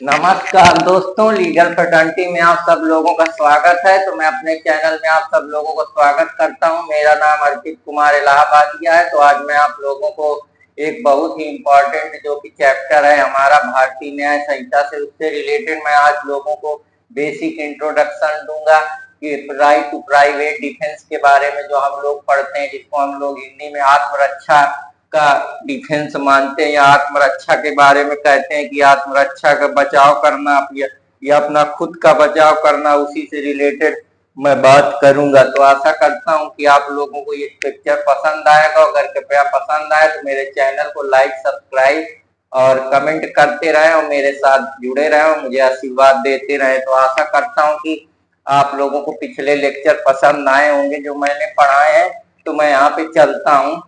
नमस्कार दोस्तों, legal fraternity में आप सब लोगों का स्वागत है। तो मैं अपने चैनल में आप सब लोगों को स्वागत करता हूं। मेरा नाम अर्पित कुमार इलाहाबादिया है। तो आज मैं आप लोगों को एक बहुत ही इम्पोर्टेंट जो कि चैप्टर है हमारा भारतीय न्याय संहिता से, उससे रिलेटेड मैं आज लोगों को बेसिक इंट्रोडक्शन दूंगा कि राइट टू प्राइवेट डिफेंस के बारे में, जो हम लोग पढ़ते हैं, जिसको हम लोग हिंदी में आत्मरक्षा का डिफेंस मानते हैं या आत्मरक्षा के बारे में कहते हैं कि आत्मरक्षा का बचाव करना या अपना खुद का बचाव करना, उसी से रिलेटेड मैं बात करूंगा। तो आशा करता हूं कि आप लोगों को ये पिक्चर पसंद आएगा। अगर कृपया पसंद आए तो मेरे चैनल को लाइक, सब्सक्राइब और कमेंट करते रहे और मेरे साथ जुड़े रहे और मुझे आशीर्वाद देते रहे। तो आशा करता हूं कि आप लोगों को पिछले लेक्चर पसंद आए होंगे जो मैंने पढ़ाए हैं। तो मैं यहाँ पे चलता हूँ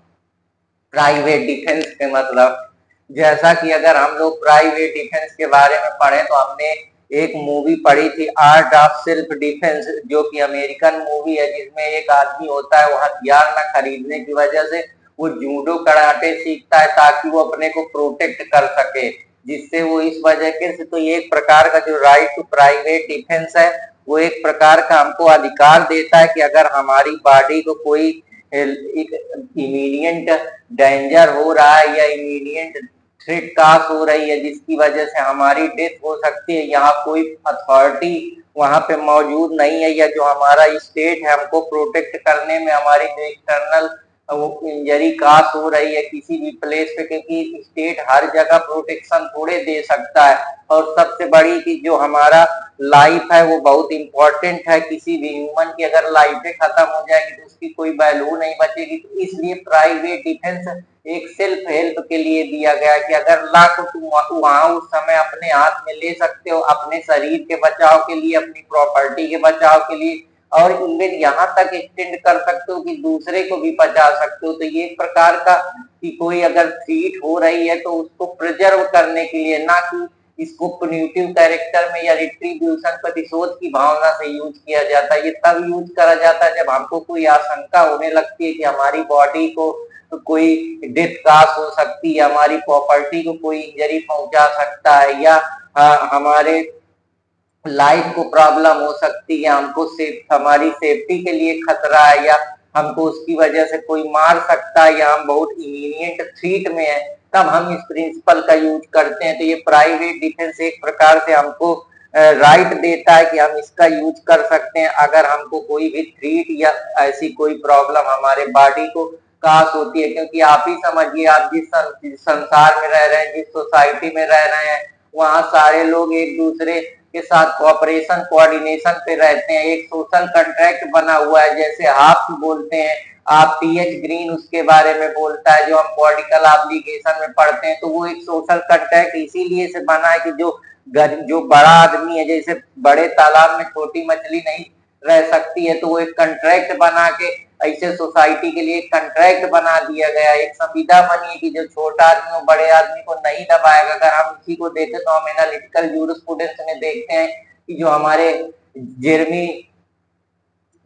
प्राइवेट डिफेंस के मतलब। जैसा कि अगर हम लोग प्राइवेट डिफेंस के बारे में पढ़े तो हमने एक मूवी पढ़ी थी, आर्ट ऑफ सेल्फ डिफेंस, जो कि अमेरिकन मूवी है, जिसमें एक आदमी होता है वो हथियार न खरीदने की वजह से वो जूडो कराटे सीखता है ताकि वो अपने को प्रोटेक्ट कर सके, जिससे वो इस वजह से। तो ये एक प्रकार का जो राइट टू प्राइवेट डिफेंस है वो एक प्रकार का हमको अधिकार देता है कि अगर हमारी बॉडी को कोई इमीडिएट डेंजर हो रहा है या इमीडिएट थ्रेट कास हो रही है जिसकी वजह से हमारी डेथ हो सकती है, यहाँ कोई अथॉरिटी वहां पे मौजूद नहीं है, या जो हमारा स्टेट है हमको प्रोटेक्ट करने में, हमारी जो एक्सटर्नल इंजरी कास हो रही है किसी भी प्लेस पे, क्योंकि स्टेट हर जगह प्रोटेक्शन थोड़े दे सकता है। और सबसे बड़ी की जो हमारा लाइफ है वो बहुत इंपॉर्टेंट है। किसी भी ह्यूमन की अगर लाइफ खत्म हो जाएगी तो उसकी कोई वैल्यू नहीं बचेगी। तो इसलिए प्राइवेट डिफेंस एक सेल्फ हेल्प के लिए दिया गया कि अगर ला को तुम वहां उस समय अपने हाथ में ले सकते हो, अपने शरीर के बचाव के लिए, अपनी प्रॉपर्टी के बचाव के लिए, और इवन यहाँ तक एक्सटेंड कर सकते हो कि दूसरे को भी बचा सकते हो। तो ये एक प्रकार का कि कोई अगर थ्रीट हो रही है तो उसको प्रिजर्व करने के लिए, ना कि इसको पुनिटिव कैरेक्टर में या रिट्रीब्यूशन प्रतिशोध की भावना से यूज किया जाता है। ये तब यूज करा जाता है जब हमको कोई आशंका होने लगती है कि हमारी बॉडी को तो कोई डेथ कास हो सकती है, हमारी प्रॉपर्टी को कोई इंजरी पहुंचा सकता है, या हमारे लाइफ को प्रॉब्लम हो सकती है, हमको हमारी सेफ्टी के लिए खतरा है, या हमको उसकी वजह से कोई मार सकता है, या हम बहुत इमीडिएट थ्रेट में है, तब हम इस प्रिंसिपल का यूज करते हैं। तो ये प्राइवेट डिफेंस एक प्रकार से हमको राइट देता है कि हम इसका यूज कर सकते हैं अगर हमको कोई भी थ्रेट या ऐसी कोई प्रॉब्लम हमारे बॉडी को कास होती है। क्योंकि आप ही समझिए, आप जिस संसार में रह रहे हैं, जिस सोसाइटी में रह रहे हैं, वहां सारे लोग एक दूसरे के साथ कोऑपरेशन कोऑर्डिनेशन पे रहते हैं। एक सोशल कॉन्ट्रैक्ट बना हुआ है, जैसे आप बोलते हैं, आप टीएच ग्रीन उसके बारे में बोलता है जो हम पॉलिटिकल ऑब्लिगेशन में पढ़ते हैं। तो वो एक सोशल कॉन्ट्रैक्ट इसीलिए से बना है कि जो बड़ा आदमी है, जैसे बड़े तालाब में छोटी मछली नहीं रह सकती है, तो वो एक कॉन्ट्रैक्ट बना के ऐसे सोसाइटी के लिए एक कॉन्ट्रैक्ट बना दिया गया। एक संविदा बनी है कि जो छोटा आदमी और बड़े आदमी को नहीं दबाएगा। अगर हम इसी को देखें तो हम एनालिटिकल जूरिस्प्रूडेंस में देखते हैं कि जो हमारे जेरमी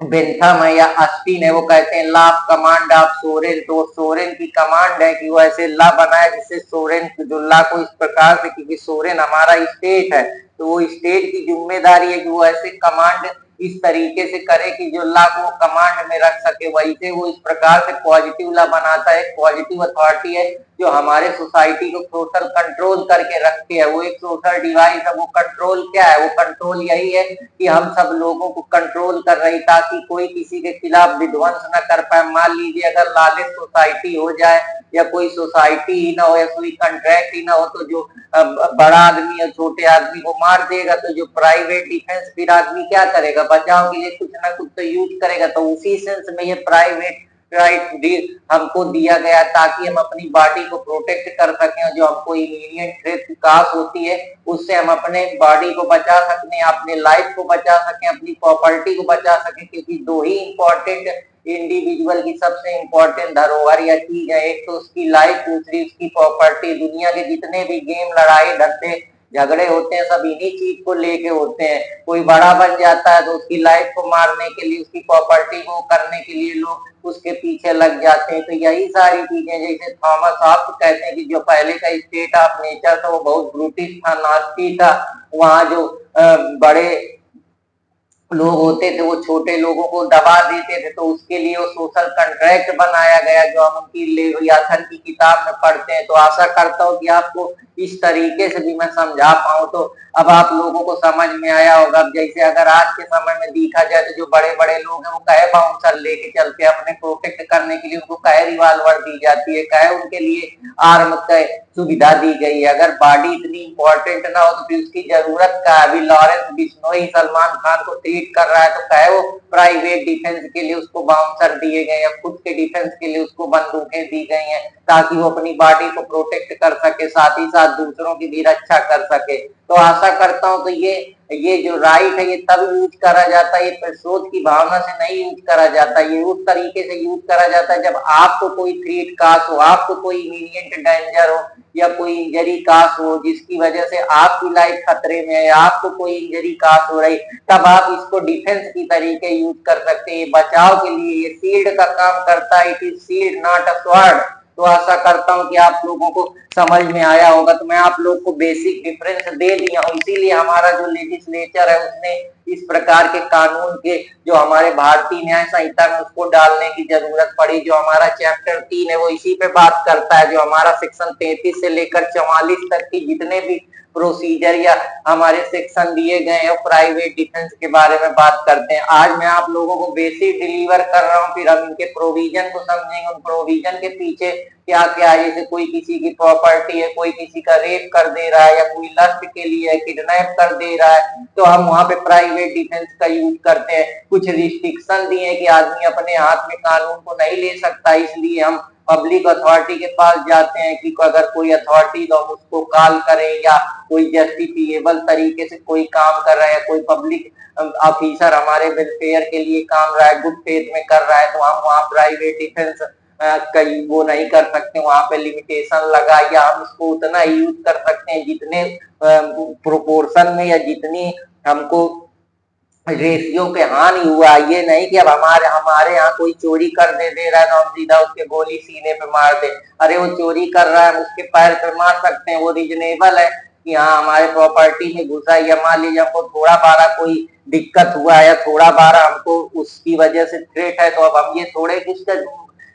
बेंथम है या अस्टिन है, वो कहते हैं law of command of Soren. तो सोरेन की कमांड है कि वो ऐसे लॉ बनाए जिससे सोरेन जो लॉ को इस प्रकार से, क्योंकि सोरेन हमारा स्टेट है तो वो स्टेट की जिम्मेदारी है कि वो ऐसे कमांड इस तरीके से करे कि जो लॉ को कमांड में रख सके। वही से वो इस प्रकार से पॉजिटिव लॉ बनाता है। पॉजिटिव अथॉरिटी है जो हमारे सोसाइटी को सोशल कंट्रोल करके रखती है। वो एक सोशल डिवाइस है। वो कंट्रोल क्या है? वो कंट्रोल यही है कि हम सब लोगों को कंट्रोल कर रही, ताकि कोई किसी के खिलाफ विध्वंस न कर पाए। मान लीजिए अगर लॉलेस सोसाइटी हो जाए या कोई सोसाइटी ही ना हो या कोई कॉन्ट्रैक्ट ही ना हो, तो जो बड़ा आदमी या छोटे आदमी को मार देगा, तो जो प्राइवेट डिफेंस फिर आदमी क्या करेगा? बचाव के लिए कुछ ना कुछ तो यूज करेगा। तो उसी सेंस में ये प्राइवेट राइट हमको दिया गया ताकि हम अपनी बॉडी को प्रोटेक्ट कर सकें। जो हमको इमीडिएट थ्रेट कास होती है उससे हम अपने बॉडी को बचा सकते हैं, अपने लाइफ को बचा सकें, अपनी प्रॉपर्टी को बचा सकें। क्योंकि दो ही इंपॉर्टेंट इंडिविजुअल की सबसे इंपॉर्टेंट धरोहर या चीज है, एक तो उसकी लाइफ, दूसरी उसकी प्रॉपर्टी। दुनिया के जितने भी गेम, लड़ाई धंधे झगड़े होते हैं सब इन्हीं चीज को लेके होते हैं। कोई बड़ा बन जाता है तो उसकी लाइफ को मारने के लिए, उसकी प्रॉपर्टी को करने के लिए लोग उसके पीछे लग जाते हैं। तो यही सारी चीजें, जैसे थॉमस हॉब्स कहते हैं कि जो पहले का स्टेट ऑफ नेचर था वो बहुत ब्रूटिश था, नास्टी था। वहाँ जो बड़े लोग होते थे वो छोटे लोगों को दबा देते थे, तो उसके लिए वो सोशल कॉन्ट्रैक्ट बनाया गया जो हम उनकी लेवियाथन की किताब में पढ़ते हैं। तो आशा करता हूँ कि आपको इस तरीके से भी मैं समझा पाऊँ, तो अब आप लोगों को समझ में आया होगा। जैसे अगर आज के समय में देखा जाए तो जो बड़े बड़े लोग हैं वो कहे बाउंसर लेके चलते हैं अपने प्रोटेक्ट करने के लिए, उनको कहे रिवाल्वर दी जाती है, कहे उनके लिए आर्म का सुविधा दी गई है। अगर बॉडी इतनी इंपॉर्टेंट ना हो तो फिर उसकी जरूरत क्या है? अभी लॉरेंस बिश्नोई सलमान खान को ट्रीट कर रहा है तो क्या है वो प्राइवेट डिफेंस के लिए उसको बाउंसर दिए गए हैं, खुद के डिफेंस के लिए उसको बंदूकें दी गई हैं ताकि वो अपनी बॉडी को प्रोटेक्ट कर सके, साथ ही साथ दूसरों की भी रक्षा कर सके। तो आशा करता हूं तो ये जो राइट है ये तब यूज करा जाता है, ये प्रतिशोध की भावना से नहीं यूज करा जाता, ये उस तरीके से यूज करा जाता है जब आपको कोई थ्रेट काश हो, आपको कोई इमीडिएट डेंजर हो या कोई इंजरी काश हो जिसकी वजह से आपकी लाइफ खतरे में है, आपको कोई इंजरी काश हो रही, तब आप इसको डिफेंस की तरीके यूज कर सकते हैं। बचाव के लिए ये शील्ड का काम करता है, it is shield not a sword. तो आशा करता हूं कि आप लोगों को समझ में आया होगा। तो मैं आप लोग को बेसिक डिफरेंस दे दिया हूं, इसीलिए हमारा जो लेजिस्लेचर है उसने इस प्रकार के कानून के जो हमारे भारतीय न्याय संहिता में उसको डालने की जरूरत पड़ी। जो हमारा चैप्टर 3 है वो इसी पे बात करता है, जो हमारा सेक्शन 33 से लेकर 44 तक की जितने भी प्रोसीजर या हमारे सेक्शन दिए गए हैं प्राइवेट डिफेंस के बारे में बात करते हैं। आज मैं आप लोगों को बेसिक डिलीवर कर रहा हूँ, फिर हम इनके प्रोविजन को समझेंगे, उन प्रोविजन के पीछे क्या क्या है। जैसे कोई किसी की प्रॉपर्टी है, कोई किसी का रेप कर दे रहा है या कोई लस्ट के लिए किडनैप कर दे रहा है तो हम वहां पे प्राइवेट डिफेंस का यूज करते हैं। कुछ रिस्ट्रिक्शन दिए हैं कि आदमी अपने हाथ में कानून को नहीं ले सकता, इसलिए हम पब्लिक अथॉरिटी के पास जाते हैं कि अगर कोई अथॉरिटी तो हम उसको कॉल करें, या कोई जस्टिफिएबल तरीके से कोई काम कर रहा है, कोई पब्लिक ऑफिसर हमारे वेलफेयर के लिए काम रहा है, गुड फेथ में कर रहा है, तो हम वहाँ प्राइवेट डिफेंस कहीं वो नहीं कर सकते, वहां पे लिमिटेशन लगा, या हम इसको उतना यूज कर सकते हैं जितने प्रोपोर्शन में या जितनी हमको रेशियो पे हानि हुआ। ये नहीं कि अब हमारे यहाँ कोई चोरी कर दे रहा है तो हम सीधा उसके गोली सीने पे मार दे। अरे वो चोरी कर रहा है, उसके पैर पे मार सकते हैं, वो रीजनेबल है कि हाँ हमारे प्रॉपर्टी में घुसा, या मान लीजिए हमको थोड़ा बारा कोई दिक्कत हुआ है या थोड़ा बारा हमको उसकी वजह से थ्रेट है, तो अब हम ये थोड़े किसका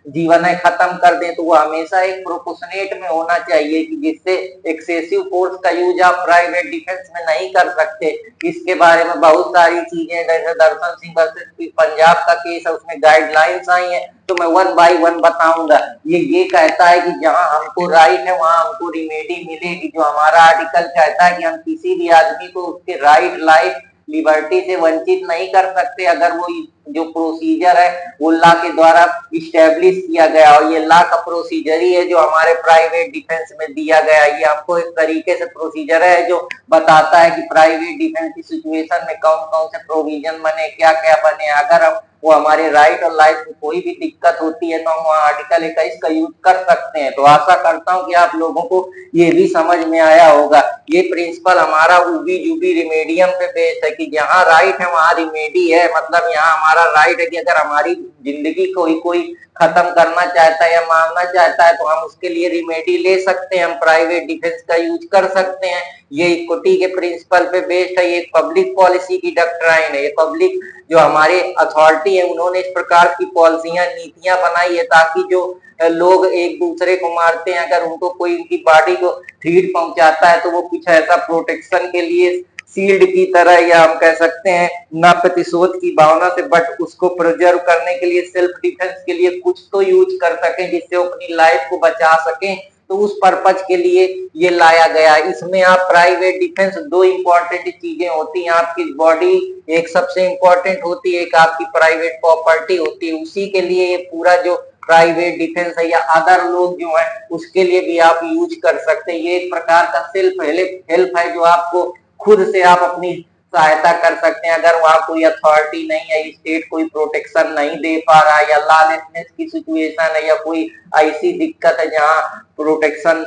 जीवन है खत्म कर दें। तो वो हमेशा एक प्रोपोर्शनेट में होना चाहिए कि जिससे एक्सेसिव फोर्स का यूज आप प्राइवेट डिफेंस में नहीं कर सकते। इसके बारे में बहुत सारी चीजें, जैसे दर्शन सिंह वर्सेस पंजाब का केस है उसमें गाइडलाइंस आई है, तो मैं वन बाय वन बताऊंगा। ये कहता है कि जहां हमको राइट है वहां हमको रिमेडी मिलेगी। जो हमारा आर्टिकल कहता है कि हम किसी भी आदमी को उसके राइट लाइफ लिबर्टी से वंचित नहीं कर सकते अगर वो जो प्रोसीजर है वो लॉ के द्वारा इस्टेब्लिश किया गया, और ये लॉ का प्रोसीजर ही है जो हमारे प्राइवेट डिफेंस में दिया गया। ये हमको एक तरीके से प्रोसीजर है जो बताता है कि प्राइवेट डिफेंस की सिचुएशन में कौन कौन से प्रोविजन बने, क्या क्या बने। अगर हम वो हमारे राइट और लाइफ में कोई भी दिक्कत होती है तो हम वहाँ आर्टिकल 21 का यूज कर सकते हैं। तो आशा करता हूँ कि आप लोगों को ये भी समझ में आया होगा। ये प्रिंसिपल हमारा उबी जुबी रिमेडियम पे बेस्ड है कि जहाँ राइट है वहाँ रिमेडी है। मतलब यहाँ हमारा राइट है कि अगर हमारी जिंदगी को ही कोई खत्म करना चाहता है या मारना चाहता है तो हम उसके लिए रिमेडी ले सकते हैं, हम प्राइवेट डिफेंस का यूज कर सकते हैं। ये इक्विटी के प्रिंसिपल पे बेस्ड है, ये पब्लिक पॉलिसी की डॉक्ट्राइन है। ये पब्लिक जो हमारे अथॉरिटी है उन्होंने इस प्रकार की पॉलिसियां नीतियां बनाई है ताकि जो लोग एक दूसरे को मारते हैं अगर उनको कोई उनकी बॉडी को थ्रेट पहुंचाता है तो वो कुछ ऐसा प्रोटेक्शन के लिए शील्ड की तरह, या हम कह सकते हैं ना प्रतिशोध की भावना से, बट उसको प्रिजर्व करने के लिए, सेल्फ डिफेंस के लिए कुछ तो यूज कर सके जिससे वो अपनी लाइफ को बचा सके। तो उस पर्पज के लिए ये लाया गया। इसमें आप प्राइवेट डिफेंस दो इंपॉर्टेंट चीजें होती हैं, आपकी बॉडी एक सबसे इंपॉर्टेंट होती है, एक आपकी प्राइवेट प्रॉपर्टी होती है। उसी के लिए ये पूरा जो प्राइवेट डिफेंस है या अदर लोग जो है उसके लिए भी आप यूज कर सकते हैं। ये एक प्रकार का सेल्फ हेल्प है जो आपको खुद से आप अपनी सहायता कर सकते हैं। अगर वहां कोई अथॉरिटी नहीं है, स्टेट कोई प्रोटेक्शन नहीं दे पा रहा है या लॉलेसनेस की सिचुएशन है या कोई ऐसी दिक्कत है जहां प्रोटेक्शन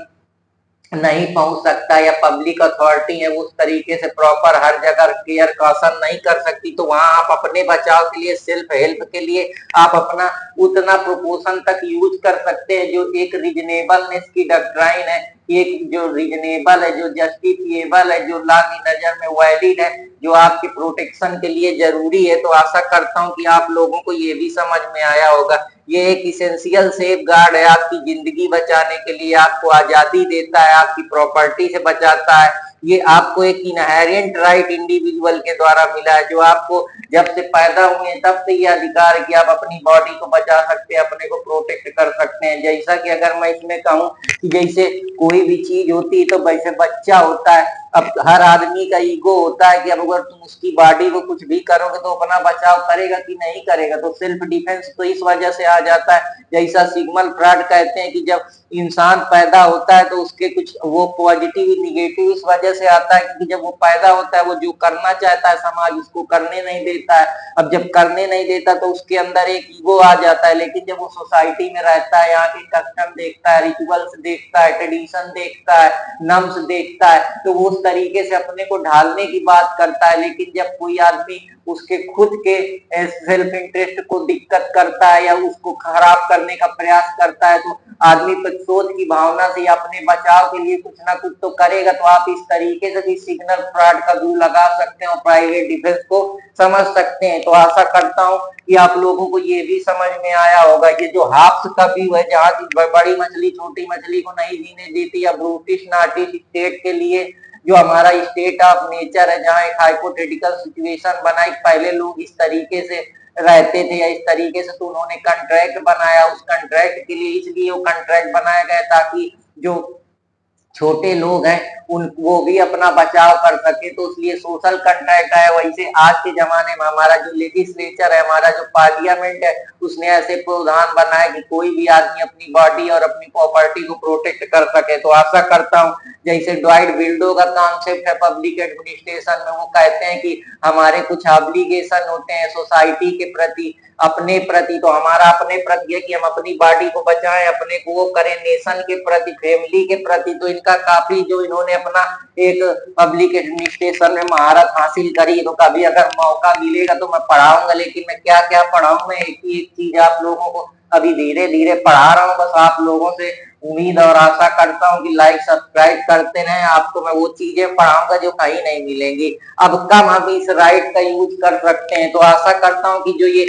नहीं पहुंच सकता, या पब्लिक अथॉरिटी है वो उस तरीके से प्रॉपर हर जगह केयर कॉशन नहीं कर सकती, तो वहां आप अपने बचाव के लिए, सेल्फ हेल्प के लिए आप अपना उतना प्रोपोर्शन तक यूज कर सकते हैं जो एक रीजनेबलनेस की डॉक्ट्राइन है, एक जो रीजनेबल है, जो जस्टिफिएबल है, जो लॉ की नजर में वैलिड है, जो आपके प्रोटेक्शन के लिए जरूरी है। तो आशा करता हूं कि आप लोगों को ये भी समझ में आया होगा। ये एक इसेंशियल सेफ गार्ड है, आपकी जिंदगी बचाने के लिए, आपको आजादी देता है, आपकी प्रॉपर्टी से बचाता है। ये आपको एक इनहेरेंट राइट इंडिविजुअल के द्वारा मिला है, जो आपको जब से पैदा हुए तब से ये अधिकार है कि आप अपनी बॉडी को बचा सकते हैं, अपने को प्रोटेक्ट कर सकते हैं। जैसा कि अगर मैं इसमें कहूँ कि जैसे कोई भी चीज होती है तो वैसे बच्चा होता है, अब हर आदमी का ईगो होता है कि अब अगर तुम उसकी बॉडी को कुछ भी करोगे तो अपना बचाव करेगा कि नहीं करेगा, तो सेल्फ डिफेंस तो इस वजह से आ जाता है। जैसा सिग्मंड फ्रॉइड कहते हैं कि जब इंसान पैदा होता है तो उसके कुछ वो पॉजिटिव निगेटिव इस वजह से आता है कि जब वो पैदा होता है वो जो करना चाहता है समाज उसको करने नहीं देता है। अब जब करने नहीं देता तो उसके अंदर एक ईगो आ जाता है, लेकिन जब वो सोसाइटी में रहता है, यहाँ के कस्टम देखता है, रिचुअल्स देखता है, ट्रेडिशन देखता है, नम्स देखता है, तो वो उस तरीके से अपने को ढालने की बात करता है। लेकिन जब कोई आदमी उसके खुद के सेल्फ इंटरेस्ट को दिक्कत करता है या उसको खराब करने का प्रयास करता है, तो आदमी प्रतिशोध की भावना से अपने बचाव के लिए कुछ ना कुछ तो करेगा। तो आप इस तरीके से भी सिग्नल फ्रॉड का व्यू लगा सकते हैं और प्राइवेट डिफेंस को समझ सकते हैं। तो आशा करता हूं कि आप लोगों को ये भी समझ में आया होगा। ये जो हाफ्स का व्यू है, जहां बड़ी मछली छोटी मछली को नहीं जीने देती, या ब्रूटिश नाटिश स्टेट के लिए जो हमारा स्टेट ऑफ नेचर है, जहाँ एक हाइपोथेटिकल सिचुएशन बना, पहले लोग इस तरीके से रहते थे या इस तरीके से, तो उन्होंने कॉन्ट्रैक्ट बनाया। उस कॉन्ट्रैक्ट के लिए इसलिए वो कॉन्ट्रैक्ट बनाया गया ताकि जो छोटे लोग हैं उन वो भी अपना बचाव कर सके, तो इसलिए सोशल कॉन्ट्रैक्ट है। वैसे आज के जमाने में हमारा जो लेजिस्लेचर है, हमारा जो पार्लियामेंट है, उसने ऐसे प्रावधान बनाए कि कोई भी आदमी अपनी बॉडी और अपनी प्रॉपर्टी को प्रोटेक्ट कर सके। तो आशा करता हूँ जैसे ड्वाइट बिल्डो का कॉन्सेप्ट है पब्लिक एडमिनिस्ट्रेशन में, वो कहते हैं कि हमारे कुछ ऑब्लिगेशन होते हैं सोसाइटी के प्रति, अपने प्रति। तो हमारा अपने प्रति है कि हम अपनी बॉडी को बचाएं, अपने को वो करें, नेशन के प्रति, फैमिली के प्रति। तो इनका काफी जो इन्होंने अपना एक पब्लिक एडमिनिस्ट्रेशन में महारत हासिल करी, तो कभी अगर मौका मिलेगा तो मैं पढ़ाऊंगा। लेकिन मैं क्या क्या पढ़ाऊं, मैं एक ही एक चीज आप लोगों को अभी धीरे धीरे पढ़ा रहा हूँ। बस आप लोगों से उम्मीद और आशा करता हूँ कि लाइक सब्सक्राइब करते रहें। आपको मैं वो चीजें पढ़ाऊंगा जो कहीं नहीं मिलेंगी। अब कब हम इस राइट का यूज कर सकते हैं, तो आशा करता हूँ कि जो ये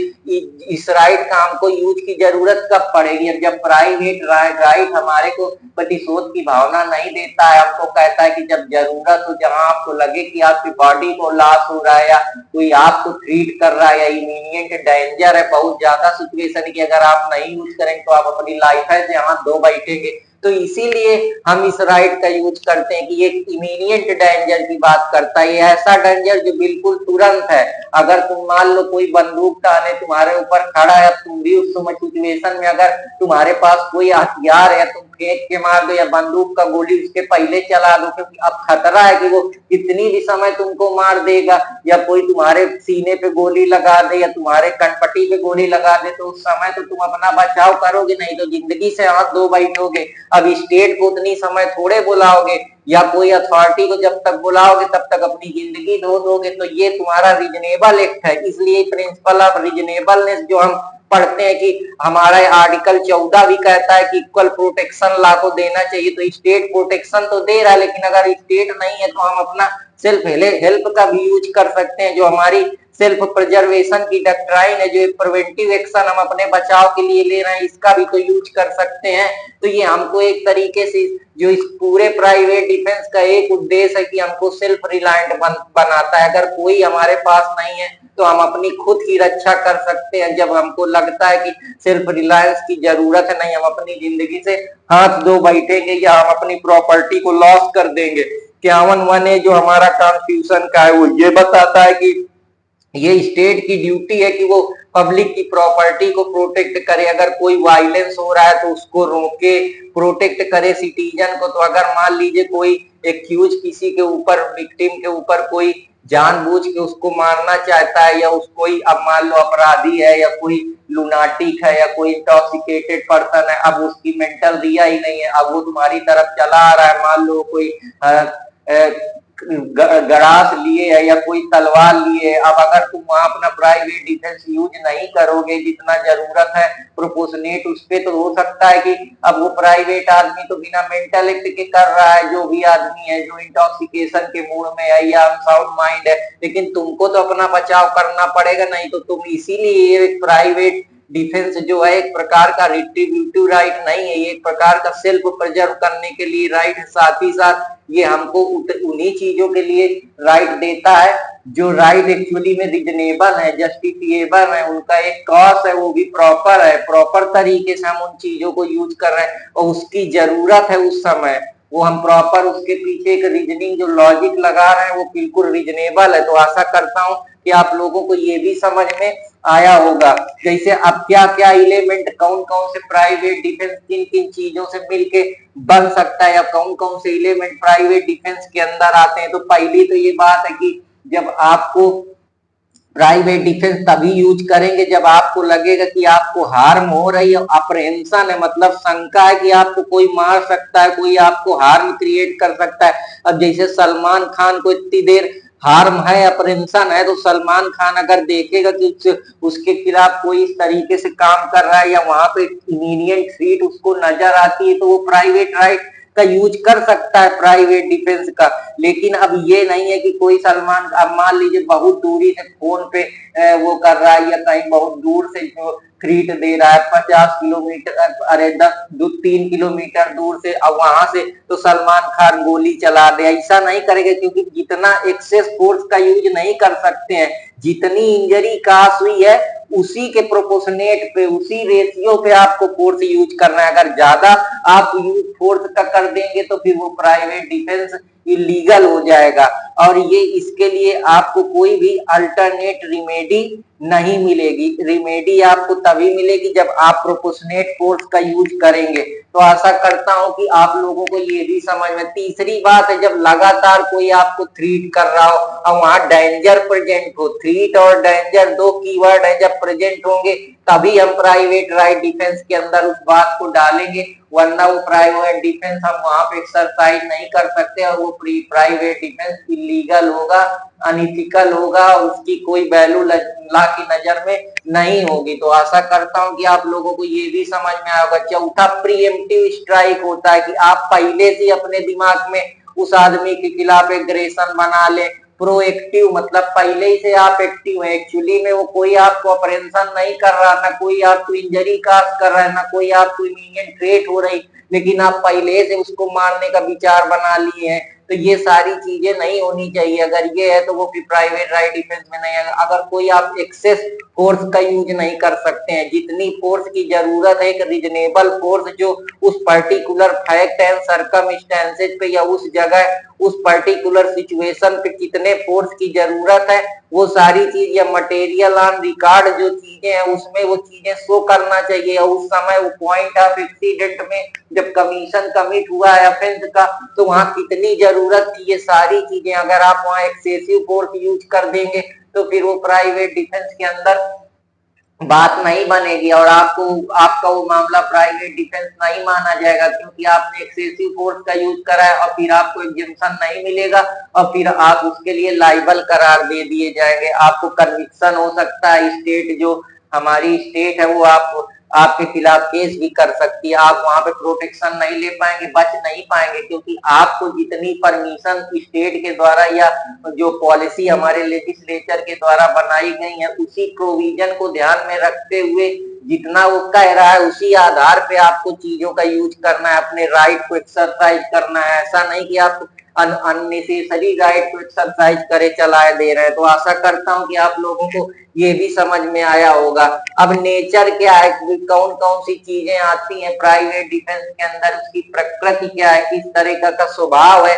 इस राइट का हमको यूज की जरूरत कब पड़ेगी, अब जब प्राइवेट राइट हमारे को प्रतिशोध की भावना नहीं देता है, हमको कहता है कि जब जरूरत हो, जहां आपको लगे कि आपकी बॉडी को लॉस हो रहा है या कोई आपको ट्रीट कर रहा है या इमीडिएट डेंजर है, बहुत ज्यादा सिचुएशन की अगर आप नहीं यूज करेंगे तो आप अपनी लाइफ है यहाँ दो बैठेंगे। तो इसीलिए हम इस राइट का यूज करते हैं कि ये इमीडिएट डेंजर की बात करता है, ऐसा डेंजर जो बिल्कुल तुरंत है। अगर तुम मान लो कोई बंदूक टाने तुम्हारे ऊपर खड़ा है, तुम भी उस समय सिचुएशन में अगर तुम्हारे पास कोई हथियार है, तुम फेंक के मार दो या बंदूक का गोली उसके पहले चला दो, क्योंकि अब खतरा है कि वो कितनी भी समय तुमको मार देगा, या कोई तुम्हारे सीने पे गोली लगा दे या तुम्हारे कनपट्टी पे गोली लगा दे, तो उस समय तो तुम अपना बचाव करोगे नहीं, तो जिंदगी से हाथ धो बैठोगे। अब स्टेट को उतनी समय थोड़े बुलाओगे, या कोई अथॉरिटी को जब तक बुलाओगे तब तक अपनी जिंदगी धो दोगे। तो ये तुम्हारा रीजनेबल एक्ट है, इसलिए प्रिंसिपल ऑफ रीजनेबलनेस जो हम पढ़ते हैं कि हमारा आर्टिकल 14 भी कहता है कि इक्वल प्रोटेक्शन लॉ को देना चाहिए। तो स्टेट प्रोटेक्शन तो दे रहा है, लेकिन अगर स्टेट नहीं है तो हम अपना सेल्फ हेल्प का भी यूज कर सकते हैं। जो हमारी सेल्फ प्रिजर्वेशन की डॉक्ट्राइन है, जो प्रिवेंटिव एक्शन हम अपने बचाव के लिए ले रहे हैं, इसका भी तो यूज कर सकते हैं। तो ये हमको एक तरीके से जो इस पूरे प्राइवेट डिफेंस का एक उद्देश्य है कि हमको सेल्फ रिलायंट बनाता है। अगर कोई हमारे पास नहीं है तो हम अपनी खुद की रक्षा कर सकते हैं। जब हमको लगता है कि सेल्फ रिलायंस की जरूरत है नहीं, हम अपनी जिंदगी से हाथ धो बैठेंगे या हम अपनी प्रॉपर्टी को लॉस कर देंगे। 51(1) जो हमारा कॉन्स्टिट्यूशन का है वो ये बताता है कि ये स्टेट की ड्यूटी है कि वो पब्लिक की प्रॉपर्टी को प्रोटेक्ट करे। अगर कोई वायलेंस हो रहा है तो उसको रोके, प्रोटेक्ट करे सिटीजन को। तो अगर मान लीजिए कोई एक्यूज किसी के ऊपर, विक्टिम के ऊपर कोई जानबूझ के उसको मारना चाहता है, या उसको ही, अब मान लो अपराधी है या कोई लुनाटिक है या कोई इंटॉक्सिकेटेड पर्सन है, अब उसकी मेंटल रिया ही नहीं है, अब वो तुम्हारी तरफ चला आ रहा है, मान लो कोई गरास लिए है या कोई तलवार लिए है, अब अगर तुम वहां अपना प्राइवेट डिफेंस यूज नहीं करोगे जितना जरूरत है प्रोपोर्शनेट उस पे, तो हो सकता है कि अब वो प्राइवेट आदमी तो बिना मेंटल एक्ट के कर रहा है, जो भी आदमी है जो इंटॉक्सिकेशन के मूड में है या अनसाउंड माइंड है, लेकिन तुमको तो अपना बचाव करना पड़ेगा, नहीं तो तुम इसीलिए प्राइवेट डिफेंस जो है एक प्रकार का रिट्रीब्यूटिव राइट नहीं है, ये एक प्रकार का सेल्फ प्रिजर्व करने के लिए राइट है, साथ ही साथ ये हमको उन्हीं चीजों के लिए राइट देता है जो राइट एक्चुअली में रीजनेबल है, जस्टिफिएबल है, उनका एक कॉज है, वो भी प्रॉपर है, प्रॉपर तरीके से हम उन चीजों को यूज कर रहे हैं और उसकी जरूरत है उस समय, वो हम प्रॉपर उसके पीछे एक रीजनिंग जो लॉजिक लगा रहे हैं वो बिल्कुल रीजनेबल है। तो आशा करता हूं कि आप लोगों को ये भी समझ में आया होगा, जैसे अब क्या क्या एलिमेंट कौन कौन से प्राइवेट डिफेंस किन किन चीजों से मिलके बन सकता है या कौन कौन से एलिमेंट प्राइवेट डिफेंस के अंदर आते हैं। तो पहली तो ये बात है कि जब आपको प्राइवेट डिफेंस तभी यूज करेंगे जब आपको लगेगा कि आपको हार्म हो रही है, अप्रहेंशन है, मतलब शंका है कि आपको कोई मार सकता है, कोई आपको हार्म क्रिएट कर सकता है। अब जैसे सलमान खान को इतनी देर हार्म है, अप्रहेंशन है, तो सलमान खान अगर देखेगा कि उसके खिलाफ कोई इस तरीके से काम कर रहा है या वहां पे इमीडिएट थ्रेट उसको नजर आती है, तो वो प्राइवेट राइट का यूज कर सकता है प्राइवेट डिफेंस का। लेकिन अब ये नहीं है कि कोई सलमान, अब मान लीजिए बहुत दूरी से फोन पे वो कर रहा है या कहीं बहुत दूर से जो थ्रीट दे रहा है 50 किलोमीटर, अरे 3 किलोमीटर दूर से, अब वहां से तो सलमान खान गोली चला दे, ऐसा नहीं करेगा, क्योंकि जितना एक्सेस फोर्स का यूज नहीं कर सकते हैं, जितनी इंजरी कास हुई है उसी के प्रोपोर्शनेट पे, उसी रेशियो पे आपको फोर्स यूज करना है। अगर ज्यादा आप यूज फोर्स का कर देंगे तो फिर वो प्राइवेट डिफेंस इलीगल हो जाएगा, और ये इसके लिए आपको कोई भी अल्टरनेट रिमेडी नहीं मिलेगी। रिमेडी आपको तभी मिलेगी जब आप प्रोपोर्शनेट फोर्स का यूज करेंगे। तो आशा करता हूं कि आप लोगों को ये भी समझ में। तीसरी बात है, जब लगातार कोई आपको थ्रीट कर रहा हो और वहां डेंजर प्रेजेंट हो, थ्रीट और डेंजर दो कीवर्ड है, जब प्रेजेंट होंगे तभी हम प्राइवेट राइट डिफेंस के अंदर उस बात को डालेंगे, वरना वो प्राइवेट डिफेंस हम वहां पे एक्सरसाइज नहीं कर सकते और वो प्राइवेट डिफेंस इलीगल होगा, अनइथिकल होगा, उसकी कोई वैल्यू ला की नजर में नहीं होगी। तो आशा करता हूं कि आप लोगों को ये भी समझ में आएगा। चौथा प्रीएम्प्टिव स्ट्राइक होता है कि आप पहले से अपने दिमाग में उस आदमी के खिलाफ एग्रेशन बना ले। प्रोएक्टिव मतलब पहले ही से आप एक्टिव है, एक्चुअली में वो कोई आपको अप्रहेंशन नहीं कर रहा, ना कोई आपको इंजरी काज कर रहा है, ना कोई आपको इमीडिएट थ्रेट हो रही, लेकिन आप पहले से उसको मारने का विचार बना लिए हैं। तो ये सारी चीजें नहीं होनी चाहिए, अगर ये है तो वो भी प्राइवेट राइट डिफेंस में नहीं है। अगर कोई आप एक्सेस फोर्स का यूज नहीं कर सकते हैं, जितनी फोर्स की जरूरत है, एक रीजनेबल फोर्स जो उस पर्टिकुलर फैक्ट एंड सर्कमस्टेंसेज पे या उस जगह उस पर्टिकुलर सिचुएशन पे कितने फोर्स की जरूरत है, वो सारी चीज या मटेरियल ऑन रिकॉर्ड जो चीजें हैं उसमें वो चीजें शो करना चाहिए। और उस समय वो पॉइंट ऑफ एक्सीडेंट में जब कमीशन कमिट हुआ है ऑफेंस का, तो वहां कितनी जरूरत थी, ये सारी चीजें अगर आप वहां एक्सेसिव फोर्स यूज कर देंगे तो फिर वो प्राइवेट डिफेंस के अंदर बात नहीं बनेगी और आपको आपका वो मामला प्राइवेट डिफेंस नहीं माना जाएगा, क्योंकि आपने एक्सेसिव फोर्स का यूज करा है और फिर आपको एग्जेम्पशन नहीं मिलेगा और फिर आप उसके लिए लाइबल करार दे दिए जाएंगे। आपको कन्विक्शन हो सकता है, स्टेट जो हमारी स्टेट है वो आपके खिलाफ केस भी कर सकती है, आप वहां पे प्रोटेक्शन नहीं ले पाएंगे, बच नहीं पाएंगे, क्योंकि आपको जितनी परमिशन स्टेट के द्वारा या जो पॉलिसी हमारे लेजिस्लेचर के द्वारा बनाई गई है उसी प्रोविजन को ध्यान में रखते हुए जितना वो कह रहा है उसी आधार पे आपको चीजों का यूज करना है, अपने राइट को एक्सरसाइज करना है। ऐसा नहीं कि आप अननेसेसरी राइट को एक्सरसाइज करे चलाए दे रहे हैं। तो आशा करता हूं कि आप लोगों को ये भी समझ में आया होगा। अब नेचर क्या है, कौन कौन सी चीजें आती हैं प्राइवेट डिफेंस के अंदर, उसकी प्रकृति क्या है, किस तरह का स्वभाव है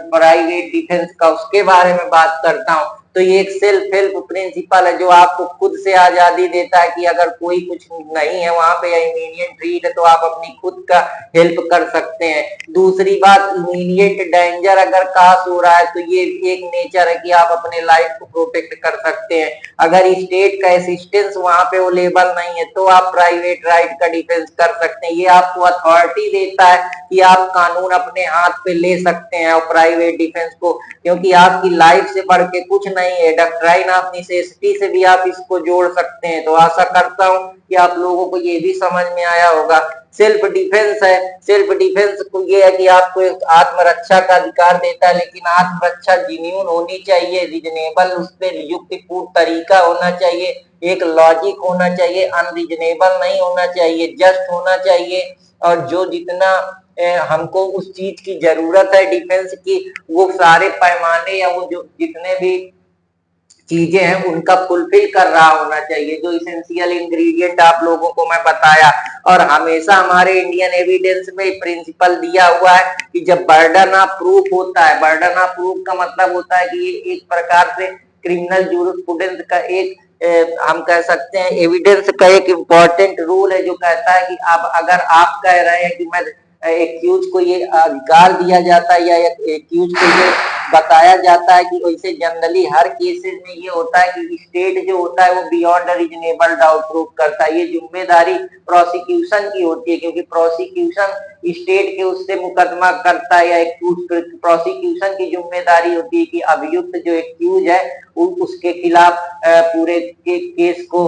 प्राइवेट डिफेंस का, उसके बारे में बात करता हूं। तो ये एक सेल्फ हेल्प प्रिंसिपल है जो आपको खुद से आजादी देता है कि अगर कोई कुछ नहीं है वहां पे या इमीडिएट नीड है तो आप अपनी खुद का हेल्प कर सकते हैं। दूसरी बात, इमीडिएट डेंजर अगर काश हो रहा है तो ये एक नेचर है कि आप अपने लाइफ को प्रोटेक्ट कर सकते हैं। अगर स्टेट का असिस्टेंस वहां पे अवेलेबल नहीं है तो आप प्राइवेट राइट का डिफेंस कर सकते हैं। ये आपको अथॉरिटी देता है कि आप कानून अपने हाथ पे ले सकते हैं और प्राइवेट डिफेंस को, क्योंकि आपकी लाइफ से बढ़ के कुछ नहीं है। डॉक्ट्राइन ऑफ नेसेसिटी से भी आप इसको जोड़ सकते हैं। तो आशा करता हूं कि आप लोगों को ये भी समझ में आया होगा। सेल्फ डिफेंस है, सेल्फ डिफेंस को ये है कि आपको एक आत्मरक्षा का अधिकार देता है, लेकिन आत्मरक्षा जेन्युइन होनी चाहिए, रीजनेबल, उस पर युक्तिपूर्ण तरीका होना चाहिए, एक लॉजिक होना चाहिए, अनरीजनेबल नहीं होना चाहिए, जस्ट होना चाहिए। और जो जितना हमको उस चीज की जरूरत है डिफेंस की, वो सारे पैमाने या वो जो जितने भी चीजें हैं उनका फुलफिल कर रहा होना चाहिए, जो इसेंशियल इंग्रेडिएंट आप लोगों को मैं बताया। और हमेशा हमारे इंडियन एविडेंस में प्रिंसिपल दिया हुआ है कि जब बर्डन ऑफ प्रूफ होता है, बर्डन ऑफ प्रूफ का मतलब होता है कि ये एक प्रकार से क्रिमिनल जूरिस्प्रूडेंस का एक हम कह सकते हैं एविडेंस का एक इम्पोर्टेंट रूल है, जो कहता है कि अब अगर आप कह रहे हैं कि मैं एक्यूज को ये अधिकार दिया जाता है या एक्यूज को ये बताया जाता है कि वैसे जनरली हर केसेस में ये होता है कि स्टेट जो होता है वो बियॉन्ड रीजनेबल डाउट प्रूफ करता है। ये जिम्मेदारी प्रोसिक्यूशन की होती है, क्योंकि प्रोसिक्यूशन स्टेट के उससे मुकदमा करता है या एक्यूज, प्रोसिक्यूशन की जिम्मेदारी होती है कि अभियुक्त जो एक्यूज है उसके खिलाफ पूरे केस को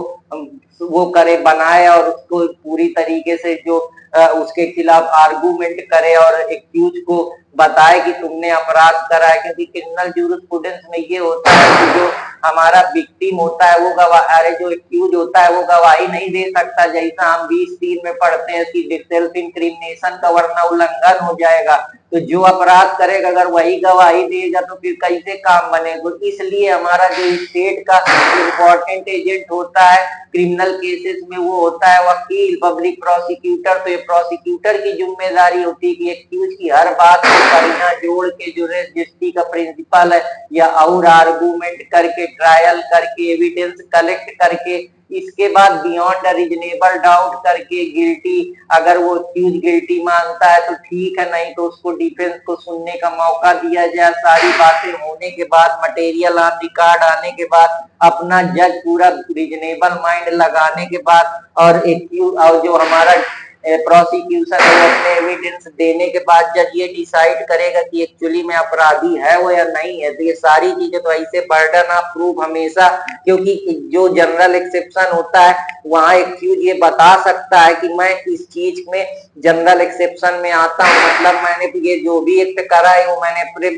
वो करे, बनाए और उसको पूरी तरीके से जो उसके खिलाफ आर्गुमेंट करे और एक्यूज को बताए कि तुमने अपराध करा है। क्योंकि क्रिमिनल जूरिस्प्रूडेंस में ये होता है कि जो हमारा विक्टिम होता है वो अरे जो एक्यूज होता है वो गवाही नहीं दे सकता, जैसा हम 20(3) में पढ़ते हैं कि सेल्फ इंक्रिमिनेशन का वरना उल्लंघन हो जाएगा। तो जो अपराध करेगा अगर वही गवाही देगा तो फिर कैसे काम बनेगा। तो इसलिए हमारा जो स्टेट का इम्पोर्टेंट एजेंट होता है क्रिमिनल केसेस में वो होता है वकील, पब्लिक प्रोसिक्यूटर। तो ये प्रोसिक्यूटर की जिम्मेदारी होती है कि एक्यूज की हर बात को करीना जोड़ के जो रेस जस्टिस का प्रिंसिपल है या और आर्गूमेंट करके, ट्रायल करके, एविडेंस कलेक्ट करके, इसके बाद बियॉन्ड रीजनेबल डाउट करके गिल्टी, अगर वो एक्यूज गिल्टी मानता है तो ठीक है, नहीं तो उसको डिफेंस को सुनने का मौका दिया जाए। सारी बातें होने के बाद, मटेरियल ऑन रिकॉर्ड आने के बाद, अपना जज पूरा रीजनेबल माइंड लगाने के बाद और एक्यूज और जो हमारा प्रोसिक्यूशन है वो अपने एविडेंस देने के बाद जज ये डिसाइड करेगा कि एक्चुअली में अपराधी है वो या नहीं है। तो ये सारी चीजें तो ऐसे बर्डन ऑफ प्रूफ हमेशा, क्योंकि जो जनरल एक्सेप्शन होता है वहां एक्यूज ये बता सकता है कि मैं इस चीज में जनरल एक्सेप्शन में आता हूँ, मतलब मैंने ये जो भी एक्ट करा है वो मैंने अपने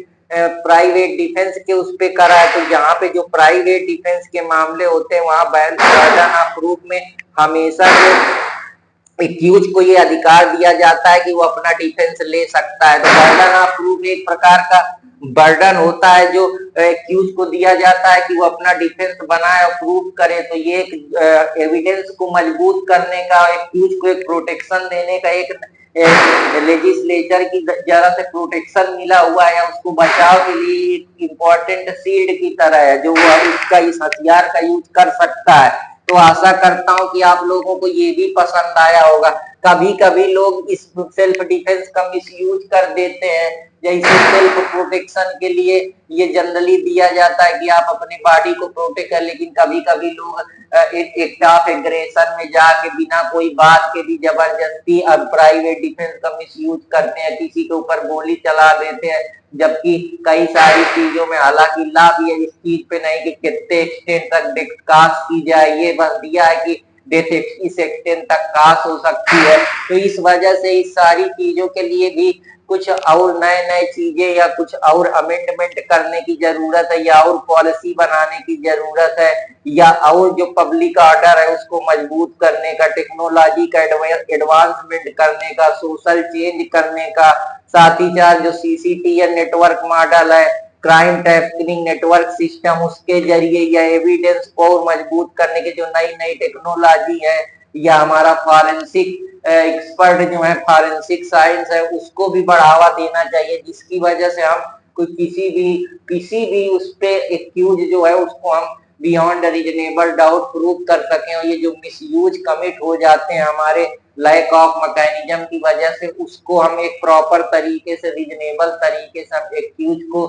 प्राइवेट डिफेंस के उस पे करा है। तो जहाँ पे जो प्राइवेट डिफेंस के मामले होते हैं वहां बर्डन ऑफ प्रूफ में हमेशा जो एक्यूज को ये अधिकार दिया जाता है कि वो अपना डिफेंस ले सकता है। तो बर्डन ऑफ प्रूफ एक प्रकार का बर्डन होता है जो एक्यूज को दिया जाता है कि वो अपना डिफेंस बनाए और प्रूव करे। तो ये एक एविडेंस को मजबूत करने का, एक्यूज को एक प्रोटेक्शन देने का एक लेजिस्लेचर की जरा से प्रोटेक्शन मिला हुआ है, उसको बचाव के लिए एक इम्पोर्टेंट शील्ड की तरह है जो वो इसका इस हथियार का यूज कर सकता है। तो आशा करता हूं कि आप लोगों को ये भी पसंद आया होगा। कभी कभी लोग इस सेल्फ डिफेंस का मिसयूज कर देते हैं, जैसे सेल्फ प्रोटेक्शन के लिए ये जनरली दिया जाता है कि आप अपनी बॉडी को प्रोटेक्ट कर, लेकिन कभी कभी लोग एक्ट ऑफ एग्रेशन में जाके बिना कोई बात के भी जबरदस्ती अब प्राइवेट डिफेंस का मिसयूज करते हैं, किसी के ऊपर गोली चला देते हैं, जबकि कई सारी चीजों में हालांकि ला भी है इस चीज पे नहीं कि कितने एक्सटेंट तक डेथ कास्ट की जाए, ये बस दिया है कि डेथ इस एक्सटेंट तक कास्ट हो सकती है। तो इस वजह से इस सारी चीजों के लिए भी कुछ और नए नए चीजें या कुछ और अमेंडमेंट करने की जरूरत है, या और पॉलिसी बनाने की जरूरत है, या और जो पब्लिक ऑर्डर है उसको मजबूत करने का, टेक्नोलॉजी का एडवांसमेंट करने का, सोशल चेंज करने का, साथ ही साथ जो सीसीटीवी नेटवर्क मॉडल है, क्राइम ट्रैकिंग नेटवर्क सिस्टम, उसके जरिए या एविडेंस को मजबूत करने की जो नई नई टेक्नोलॉजी है, या हमारा फॉरेंसिक एक्सपर्ट जो है, फॉरेंसिक साइंस है, उसको भी बढ़ावा देना चाहिए, जिसकी वजह से हम कोई किसी भी उस पे एक्यूज जो है उसको हम बियॉन्ड रीजनेबल डाउट प्रूव कर सकें, और ये जो मिसयूज कमिट हो जाते हैं हमारे लैक ऑफ मैकेनिज्म की वजह से, उसको हम एक प्रॉपर तरीके से रीजनेबल तरीके से हम एक्यूज को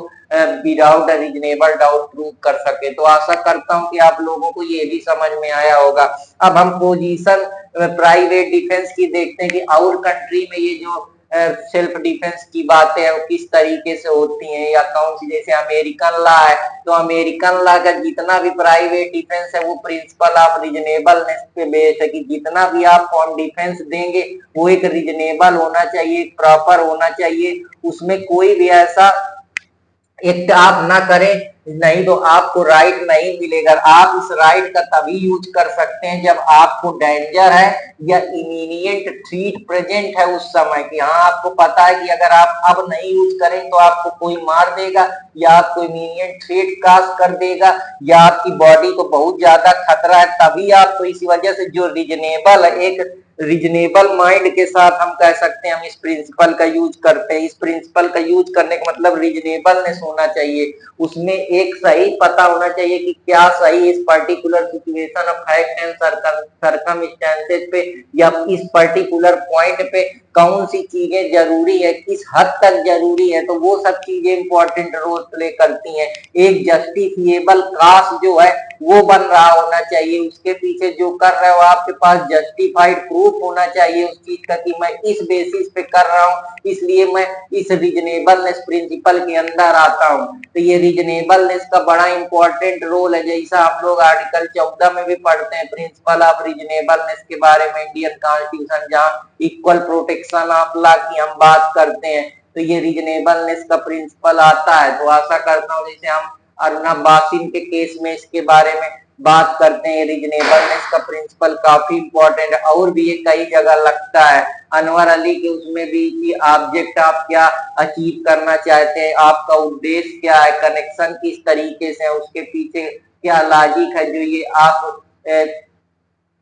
विदाउट रीजनेबल डाउट प्रूव कर सके। तो आशा करता हूं कि आप लोगों को ये भी समझ में आया होगा। अब हम पोजीशन प्राइवेट डिफेंस की देखते हैं कि आवर कंट्री में ये जो सेल्फ डिफेंस की बातें हैं वो किस तरीके से होती हैं, या कौन सी, जैसे अमेरिकन लॉ है तो अमेरिकन लॉ का जितना भी प्राइवेट डिफेंस है वो प्रिंसिपल ऑफ रीजनेबलनेस पे बेस्ड है कि जितना भी आप फॉर्म डिफेंस देंगे वो एक रीजनेबल होना चाहिए, प्रॉपर होना चाहिए, उसमें कोई भी ऐसा एक्ट आप ना करें, नहीं तो आपको राइट नहीं मिलेगा। आप इस राइट का तभी यूज कर सकते हैं जब आपको डेंजर है या इमीडिएट थ्रेट प्रेजेंट है उस समय की, हाँ आपको पता है कि अगर आप अब नहीं यूज करें तो आपको कोई मार देगा या आपको इमीडिएट थ्रेट काज कर देगा या आपकी बॉडी को बहुत ज्यादा खतरा है, तभी आप, तो इसी वजह से जो रीजनेबल है, एक रीजनेबल माइंड के साथ हम कह सकते हैं हम इस प्रिंसिपल का यूज करते हैं। इस प्रिंसिपल का यूज करने का मतलब रीजनेबलनेस होना चाहिए, उसमें एक सही पता होना चाहिए कि क्या सही इस particular situation of fact and circumstances पे या इस पर्टिकुलर पॉइंट पे कौन सी चीजें जरूरी है, किस हद तक जरूरी है, तो वो सब चीजें इंपॉर्टेंट रोल प्ले करती हैं। एक जस्टिफिएबल काज जो है वो बन रहा होना चाहिए, उसके पीछे जो कर रहे हो आपके पास जस्टिफाइड प्रूफ होना चाहिए उस चीज का कि मैं इस बेसिस पे कर रहा हूँ, इसलिए मैं इस रीजनेबलनेस प्रिंसिपल के अंदर आता हूँ। तो ये रीजनेबलनेस का बड़ा इंपॉर्टेंट रोल है, जैसा आप लोग आर्टिकल 14 में भी पढ़ते हैं प्रिंसिपल ऑफ रीजनेबलनेस के बारे में इंडियन कॉन्स्टिट्यूशन, जहाँ इक्वल प्रोटेक्शन ऑफ लॉ की हम बात करते हैं, तो ये रीजनेबलनेस का प्रिंसिपल आता है। तो आशा करता हूँ जैसे हम अरुणा बासिन के केस में इसके बारे में बात करते हैं, रीजनेबलनेस का प्रिंसिपल काफी इंपॉर्टेंट है, और भी ये कई जगह लगता है। अनवर अली के उसमें भी कि ऑब्जेक्ट आप क्या अचीव करना चाहते हैं, आपका उद्देश्य क्या है, कनेक्शन किस तरीके से है, उसके पीछे क्या लॉजिक है जो ये आप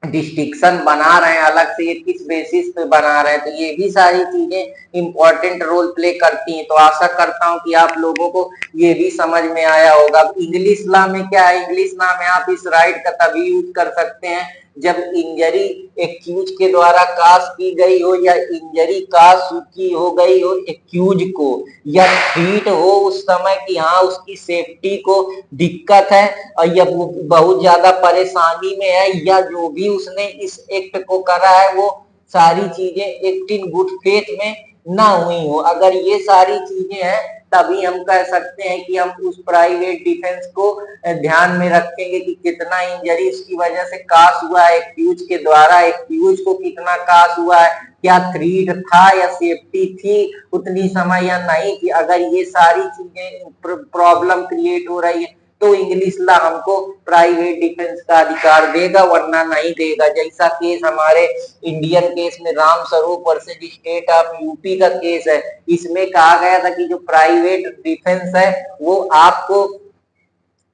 डिस्टिंक्शन बना रहे हैं अलग से, ये किस बेसिस पे बना रहे हैं, तो ये भी सारी चीजें इंपॉर्टेंट रोल प्ले करती हैं। तो आशा करता हूं कि आप लोगों को ये भी समझ में आया होगा। इंग्लिश लॉ में क्या है, इंग्लिश लॉ में आप इस राइट का तभी यूज कर सकते हैं जब इंजरी एक्यूज के द्वारा काज की गई हो या इंजरी काज की हो गई हो एक्यूज को, या थ्रेट हो उस समय की हाँ उसकी सेफ्टी को दिक्कत है और या बहुत ज्यादा परेशानी में है, या जो भी उसने इस एक्ट को करा है वो सारी चीजें एक्ट इन गुड फेथ में ना हुई हो। अगर ये सारी चीजें हैं तभी हम कह सकते हैं कि हम उस प्राइवेट डिफेंस को ध्यान में रखेंगे कि कितना इंजरी इसकी वजह से कास हुआ है एक्यूज के द्वारा, एक्यूज को कितना कास हुआ है, क्या थ्रेट था या सेफ्टी थी उतनी समय या नहीं थी। अगर ये सारी चीजें प्रॉब्लम क्रिएट हो रही है तो इंग्लिश लॉ हमको प्राइवेट डिफेंस का अधिकार देगा, वरना नहीं देगा। जैसा केस हमारे इंडियन केस में Ram Swaroop versus state of UP का केस है, इसमें कहा गया था कि जो प्राइवेट डिफेंस है वो आपको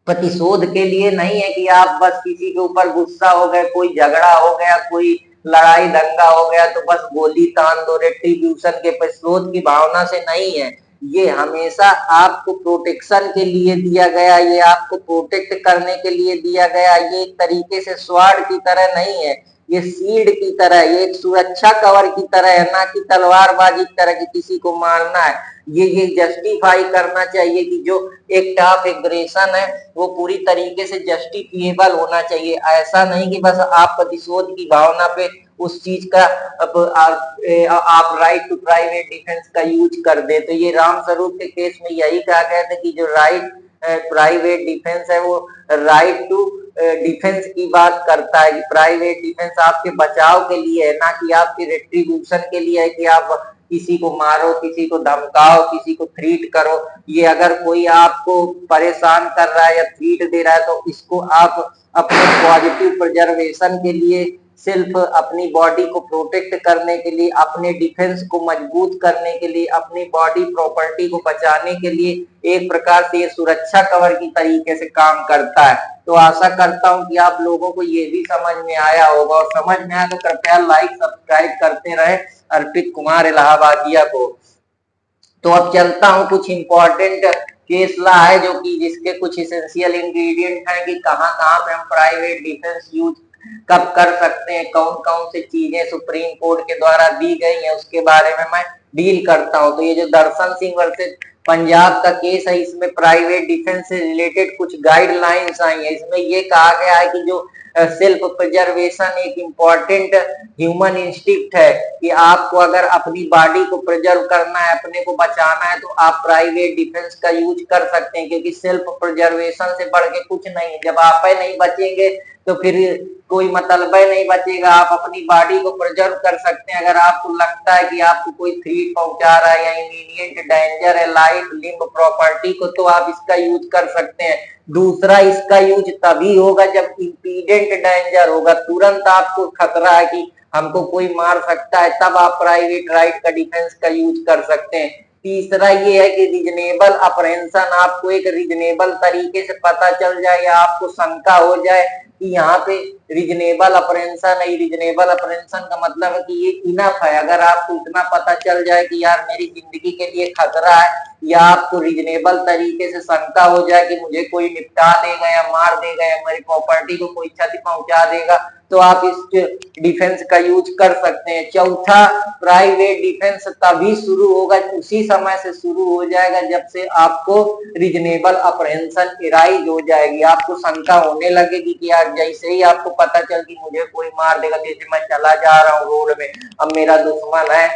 प्रतिशोध के लिए नहीं है कि आप बस किसी के ऊपर गुस्सा हो गए, कोई झगड़ा हो गया, कोई लड़ाई दंगा हो गया तो बस गोली तान दो, रेट्रीब्यूशन के प्रतिशोध की भावना से नहीं है। ये हमेशा आपको प्रोटेक्शन के लिए दिया गया, ये आपको प्रोटेक्ट करने के लिए दिया गया, ये एक तरीके से स्वार्ड की तरह नहीं है, ये शील्ड की तरह, ये एक सुरक्षा कवर की तरह है, ना कि तलवारबाजी की तरह कि किसी को मारना है। ये जस्टिफाई करना चाहिए कि जो एक्ट ऑफ एग्रेशन है वो पूरी तरीके से जस्टिफिएबल होना चाहिए, ऐसा नहीं कि बस आप प्रतिशोध की भावना पे उस चीज का आप राइट टू प्राइवेट डिफेंस का यूज कर दे। तो ये राम स्वरूप के केस में यही कहा गया था कि जो राइट प्राइवेट डिफेंस है वो राइट टू डिफेंस की बात करता है कि प्राइवेट डिफेंस आपके बचाव के लिए है, ना कि आपके रेट्रीब्यूशन के लिए है कि आप किसी को मारो, किसी को धमकाओ, किसी को थ्रेट करो। ये अगर कोई आपको परेशान कर रहा है या थ्रेट दे रहा है तो इसको आप अपने पॉजिटिव प्रिजर्वेशन के लिए, सिर्फ अपनी बॉडी को प्रोटेक्ट करने के लिए, अपने डिफेंस को मजबूत करने के लिए, अपनी बॉडी प्रॉपर्टी को बचाने के लिए एक प्रकार से ये सुरक्षा कवर की तरीके से काम करता है। तो आशा करता हूं कि आप लोगों को ये भी समझ में आया होगा, और समझ में आया तो कृपया लाइक सब्सक्राइब करते रहे अर्पित कुमार इलाहाबादिया को। तो अब चलता हूं कुछ इंपॉर्टेंट केस ला है जो कि जिसके कुछ इसेंशियल इंग्रेडिएंट है कि कहाँ कहाँ पे हम प्राइवेट डिफेंस यूज कब कर सकते हैं, कौन कौन सी चीजें सुप्रीम कोर्ट के द्वारा दी गई है, उसके बारे में मैं डील करता हूँ। तो ये जो दर्शन सिंह वर्सेस पंजाब का केस है, इसमें प्राइवेट डिफेंस से रिलेटेड कुछ गाइडलाइंस आई है। इसमें ये कहा गया है कि जो सेल्फ प्रिजर्वेशन एक इम्पॉर्टेंट ह्यूमन इंस्टिंक्ट है कि आपको अगर अपनी बॉडी को प्रिजर्व करना है, अपने को बचाना है, तो आप प्राइवेट डिफेंस का यूज कर सकते हैं, क्योंकि सेल्फ प्रिजर्वेशन से बढ़ के कुछ नहीं है। जब आप नहीं बचेंगे तो फिर कोई मतलब नहीं बचेगा। आप अपनी बॉडी को प्रिजर्व कर सकते हैं। अगर आपको लगता है कि आपको कोई थ्रेट पहुंचा रहा है या इमीडिएट डेंजर है लाइफ, लिम्ब, प्रॉपर्टी को, तो आप इसका यूज कर सकते हैं। दूसरा, इसका यूज तभी होगा जब इमीडिएट डेंजर होगा, तुरंत आपको खतरा है कि हमको कोई मार सकता है, तब आप प्राइवेट राइट का डिफेंस का यूज कर सकते हैं। तीसरा ये है कि रीजनेबल अप्रहेंशन, आपको एक रीजनेबल तरीके से पता चल जाए या आपको शंका हो जाए कि यहाँ पे रीजनेबल अप्रहेंशन है। रीजनेबल अप्रहेंशन का मतलब है कि ये इनफ है। अगर आपको इतना पता चल जाए कि यार मेरी जिंदगी के लिए खतरा है, या आपको रीजनेबल तरीके से शंका हो जाए कि मुझे कोई निपटा देगा या मार देगा या मेरी प्रॉपर्टी को कोई क्षति पहुंचा देगा, तो आप इस डिफेंस का यूज कर सकते हैं। चौथा, प्राइवेट डिफेंस तभी शुरू होगा, उसी समय से शुरू हो जाएगा जब से आपको रीजनेबल अप्रहेंशन एराइज हो जाएगी। आपको शंका होने लगेगी कि यार जैसे ही आपको पता चल कि मुझे कोई मार देगा, जैसे मैं चला जा रहा हूँ रोड में, अब मेरा दुश्मन है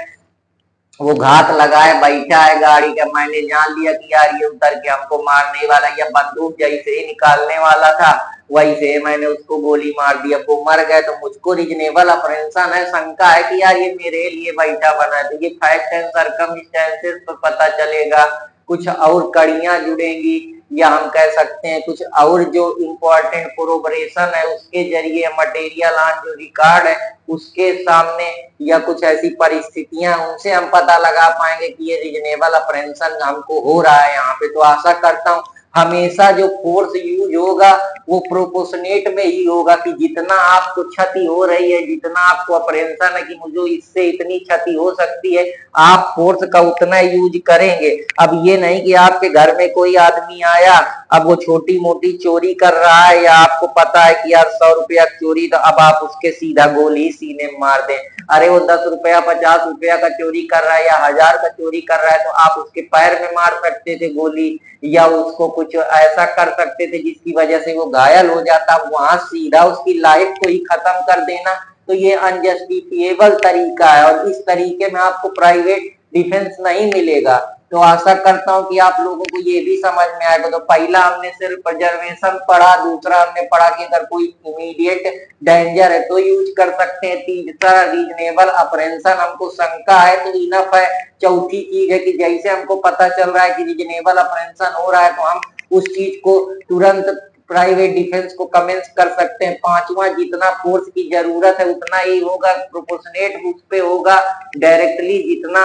वो घात लगाए बैठा है गाड़ी का, मैंने जान लिया कि यार ये उतर के हमको मारने वाला, या बंदूक जैसे ही निकालने वाला था वैसे मैंने उसको गोली मार दी, अब वो मर गए, तो मुझको रीजनेबल अप्रहेंशन है, शंका है कि यार ये मेरे लिए बैठा बना है। तो ये फैक्ट एंड सर्कमस्टेंसेस पर पता चलेगा। कुछ और कड़ियां जुड़ेंगी, या हम कह सकते हैं कुछ और जो इम्पोर्टेंट कोरोबरेशन है उसके जरिए, मटेरियल ऑन जो रिकॉर्ड है उसके सामने, या कुछ ऐसी परिस्थितियां उनसे हम पता लगा पाएंगे कि ये रीजनेबल अप्रहेंशन हमको हो रहा है यहाँ पे। तो आशा करता हूँ हमेशा जो फोर्स यूज होगा वो प्रोपोर्शनेट में ही होगा, कि जितना आपको क्षति हो रही है, जितना आपको अप्रहेंशन है कि मुझे इससे इतनी क्षति हो सकती है, आप फोर्स का उतना यूज करेंगे। अब ये नहीं कि आपके घर में कोई आदमी आया, अब वो छोटी मोटी चोरी कर रहा है, या आपको पता है कि यार 100 रुपया चोरी, तो अब आप उसके सीधा गोली सीने में मार दें। अरे वो 10 रुपया 50 रुपया का चोरी कर रहा है या 1000 का चोरी कर रहा है, तो आप उसके पैर में मार सकते थे गोली, या उसको कुछ ऐसा कर सकते थे जिसकी वजह से वो घायल हो जाता, वहां सीधा उसकी लाइफ को ही खत्म कर देना। तो ये अनजस्टिफिएबल तरीका है, और इस तरीके में आपको प्राइवेट डिफेंस नहीं मिलेगा। तो आशा करता हूं कि आप लोगों को ये भी समझ में आएगा। तो पहला हमने सिर्फ प्रिजर्वेशन पढ़ा, दूसरा हमने पढ़ा कि अगर कोई इमीडिएट डेंजर है तो यूज कर सकते हैं, तीसरा रीजनेबल अप्रहेंशन, हमको शंका है तो इनफ है, चौथी चीज है कि जैसे हमको पता चल रहा है कि रीजनेबल अप्रहेंशन हो रहा है तो हम उस चीज को तुरंत प्राइवेट डिफेंस को कमेंस कर सकते हैं। पांचवा, जितना फोर्स की जरूरत है उतना ही होगा, प्रोपोर्शनेट उस पे होगा, डायरेक्टली जितना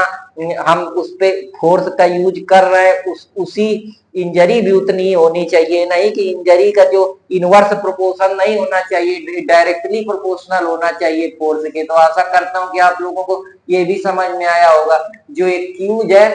हम उस पे फोर्स का यूज कर रहे हैं उसी इंजरी भी उतनी ही होनी चाहिए, नहीं कि इंजरी का जो इनवर्स प्रोपोर्शन नहीं होना चाहिए, डायरेक्टली प्रोपोर्शनल होना चाहिए फोर्स के। तो आशा करता हूं कि आप लोगों को ये भी समझ में आया होगा। जो एक्यूज है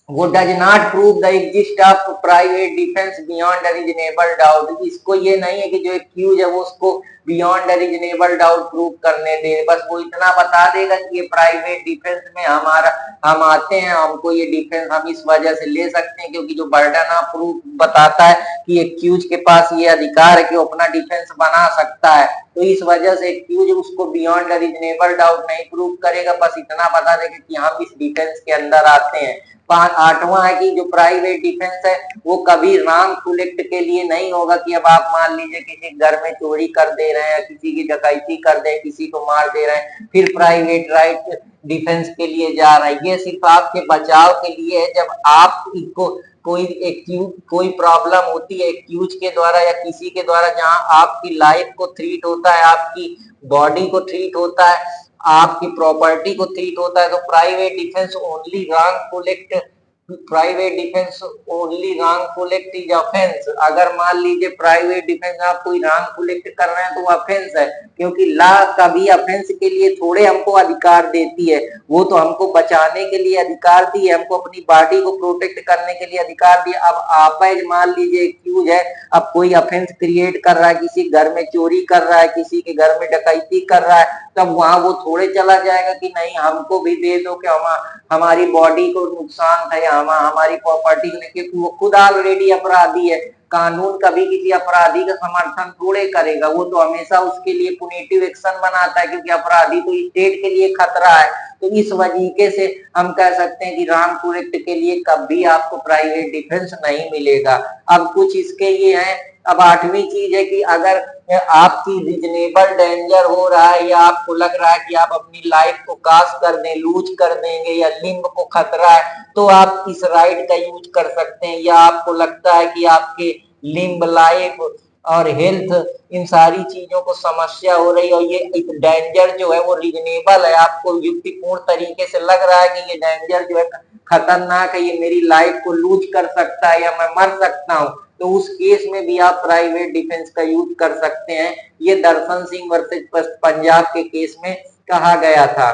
वो does not prove the exist of private defence beyond reasonable doubt. इसको ये नहीं है कि जो एक्यूज है वो उसको बियॉन्ड रीजनेबल डाउट प्रूव करने दे, बस वो इतना बता देगा कि ये प्राइवेट डिफेंस में हम आते हैं, हमको ये डिफेंस हम इस वजह से ले सकते हैं क्योंकि जो बर्डन ऑफ प्रूफ बताता है कि एक्यूज के पास ये अधिकार है कि वो अपना डिफेंस बना सकता है, तो इस वजह से एक्यूज उसको बियॉन्ड रीजनेबल डाउट नहीं प्रूव करेगा, बस इतना बता देगा कि हम इस डिफेंस के अंदर आते हैं। आठवां है कि जो प्राइवेट डिफेंस है वो कभी रॉन्गफुल एक्ट के लिए नहीं होगा, कि अब आप मान लीजिए किसी घर में चोरी कर दे रहे हैं, किसी की डकैती कर दे, किसी को मार दे रहे हैं, फिर प्राइवेट राइट डिफेंस के लिए जा रहा है। ये सिर्फ आपके बचाव के लिए है। जब आपको कोई प्रॉब्लम होती है एक्यूज के द्वारा या किसी के द्वारा, जहां आपकी लाइफ को थ्रीट होता है, आपकी बॉडी को थ्रीट होता है, आपकी प्रॉपर्टी को थ्रीट होता है, तो private defence only wrongful act private defence only wrongful act is offence. अगर मान लीजिए प्राइवेट डिफेंस आप कोई रॉन्गफुल एक्ट कर रहे हैं तो वो ऑफेंस है, क्योंकि लॉ कभी ऑफेंस के लिए थोड़े हमको अधिकार देती है, वो तो हमको बचाने के लिए अधिकार दी है, हमको अपनी बॉडी को प्रोटेक्ट करने के लिए अधिकार दिया। अब आप मान लीजिए एक्यूज है, अब कोई ऑफेंस क्रिएट कर रहा है, किसी घर में चोरी कर रहा है, किसी के घर में डकैती कर रहा है, तब वहां वो थोड़े चला जाएगा कि नहीं हमको भी दे दो कि हमारी बॉडी को नुकसान है, हमारी प्रॉपर्टी को, क्योंकि वो खुद ऑलरेडी अपराधी है। कानून कभी किसी अपराधी का समर्थन थोड़े करेगा, वो तो हमेशा उसके लिए पुनिटिव एक्शन बनाता है, क्योंकि अपराधी तो स्टेट के लिए खतरा है। तो इस वजह से हम कह सकते हैं कि रॉन्गफुल एक्ट के लिए कभी आपको प्राइवेट डिफेंस नहीं मिलेगा। अब कुछ इसके ये हैं। अब आठवीं चीज है कि अगर आपकी रीजनेबल डेंजर हो रहा है या आपको लग रहा है कि आप अपनी लाइफ को कास्ट कर दें, लूज कर देंगे, या लिंब को खतरा है, तो आप इस राइट का यूज कर सकते हैं। या आपको लगता है कि आपके लिंब, लाइफ और हेल्थ, इन सारी चीजों को समस्या हो रही है और ये डेंजर जो है वो रीजनेबल है, आपको युक्तिपूर्ण तरीके से लग रहा है कि ये डेंजर जो है खतरनाक है, ये मेरी लाइफ को लूज कर सकता है या मैं मर सकता हूँ, तो उस केस में भी आप प्राइवेट डिफेंस का यूज कर सकते हैं। ये दर्शन सिंह वर्सेस पंजाब के केस में कहा गया था।